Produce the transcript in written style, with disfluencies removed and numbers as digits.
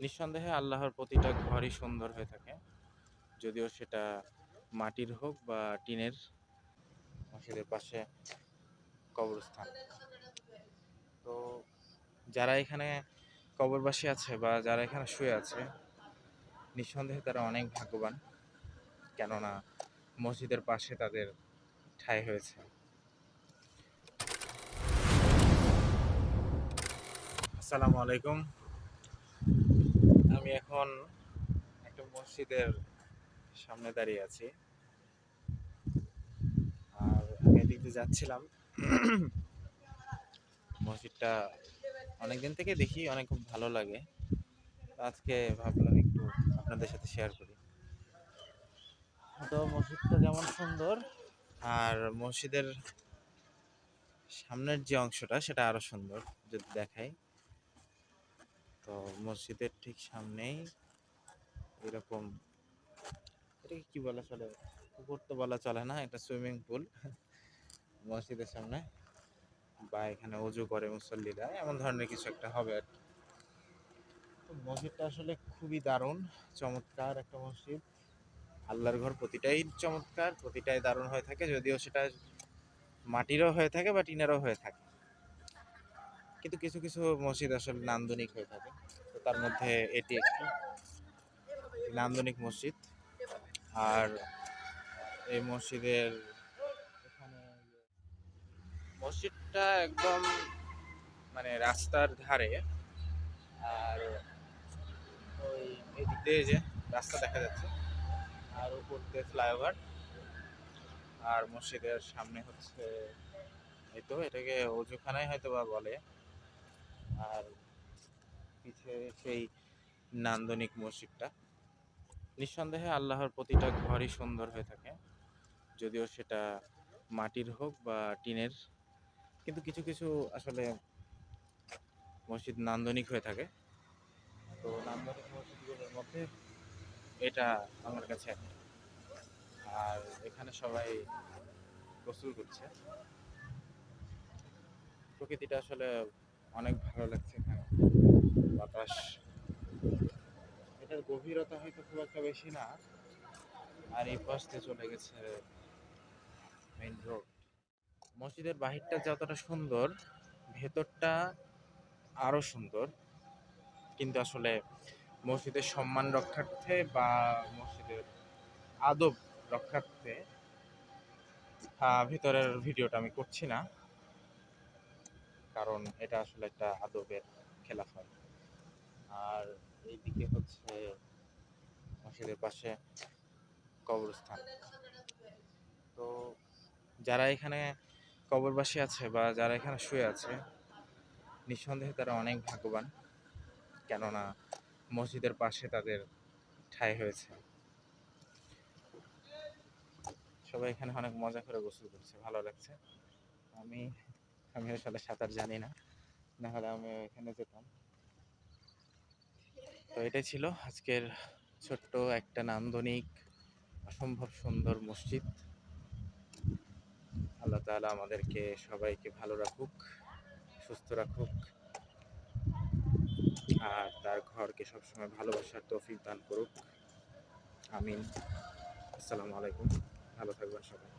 নিঃসন্দেহে আল্লাহর প্রতিটা ঘরই সুন্দর হয়ে থাকে, যদিও সেটা মাটির হোক বা টিনের। মসজিদের পাশে কবরস্থান। তো যারা এখানে কবরবাসী আছে বা যারা এখানে শুয়ে আছে, নিঃসন্দেহে তারা অনেক ভাগ্যবান, কেননা মসজিদের পাশে তাদের ঠাঁই হয়েছে। আসসালামু আলাইকুম। আমি এখন একটা মসজিদের সামনে দাঁড়িয়ে আছি, আর আমি এদিক দিয়ে যাচ্ছিলাম। মসজিদটা অনেকদিন থেকে দেখি, অনেক খুব ভালো লাগে। আজকে ভাবলাম একটু আপনাদের সাথে শেয়ার করি। তো মসজিদটা যেমন সুন্দর, আর মসজিদের সামনের যে অংশটা সেটা আরো সুন্দর যদি দেখাই। তো মসজিদের ঠিক সামনেই এরকম, এটাকে কি বলা চলে, পুকুর তো বলা চলে না, এটা সুইমিং পুল মসজিদের সামনে, বা এখানে অজু করে মুসল্লিরা, এমন ধরনের কিছু একটা হবে আর কি। তো মসজিদটা আসলে খুবই দারুণ, চমৎকার একটা মসজিদ। আল্লাহর ঘর প্রতিটাই চমৎকার, প্রতিটাই দারুণ হয়ে থাকে, যদিও সেটা মাটিরও হয়ে থাকে বা টিনেরও হয়ে থাকে। কিন্তু কিছু কিছু মসজিদ আসলে নান্দনিক হয়ে থাকে, তো তার মধ্যে এটি একটি নান্দনিক মসজিদ। আর এই মসজিদের এখানে মসজিদটা একদম মানে রাস্তার ধারে, আর ওই এদিক দিয়ে যে রাস্তা দেখা যাচ্ছে, আর উপর দিয়ে ফ্লাইওভার। আর মসজিদের সামনে হচ্ছে, এই তো এটাকে অজুখানাই হয়তো বা বলে। আর পিছে সেই নান্দনিক মসজিদটা। নিঃসন্দেহে আল্লাহর প্রতিটা ঘরই সুন্দর হয়ে থাকে, যদিও সেটা মাটির হোক বা টিনের। কিন্তু কিছু কিছু আসলে মসজিদ নান্দনিক হয়ে থাকে। তো নান্দনিক মসজিদগুলোর মধ্যে এটা আমার কাছে একটা। আর এখানে সবাই গোসল করছে, প্রকৃতিটা আসলে অনেক ভালো লাগছে এখানে। বাতাস, এটার গভীরতা হয়তো খুব একটা বেশি না। আর এই পাশ দিয়ে চলে গেছে মেইন রোড। মসজিদের বাহিরটা যতটা সুন্দর, ভেতরটা আরো সুন্দর। কিন্তু আসলে মসজিদের সম্মান রক্ষার্থে বা মসজিদের আদব রক্ষার্থে ভিতরের ভিডিওটা আমি করছি না, কারণ এটা আসলে একটা আদবের খেলাফ হয়। আর এইদিকে হচ্ছে মসজিদের পাশে কবরস্থান। তো যারা এখানে কবরবাসী আছে বা যারা এখানে শুয়ে আছে, নিঃসন্দেহে তারা অনেক ভাগ্যবান, কেননা মসজিদের পাশে তাদের ঠাঁই হয়েছে। সবাই এখানে অনেক মজা করে গোসল করছে, ভালো লাগছে। আমি আমি আসলে সাঁতার জানি না, না হলে আমি এখানে যেতাম। তো এটাই ছিল আজকের ছোট্ট একটা নান্দনিক অসম্ভব সুন্দর মসজিদ। আল্লাহ তাআলা আমাদেরকে সবাইকে ভালো রাখুক, সুস্থ রাখুক, আর তার ঘরকে সবসময় ভালোবাসার তৌফিক দান করুক। আমিন। আসসালামু আলাইকুম। ভালো থাকবেন সবাই।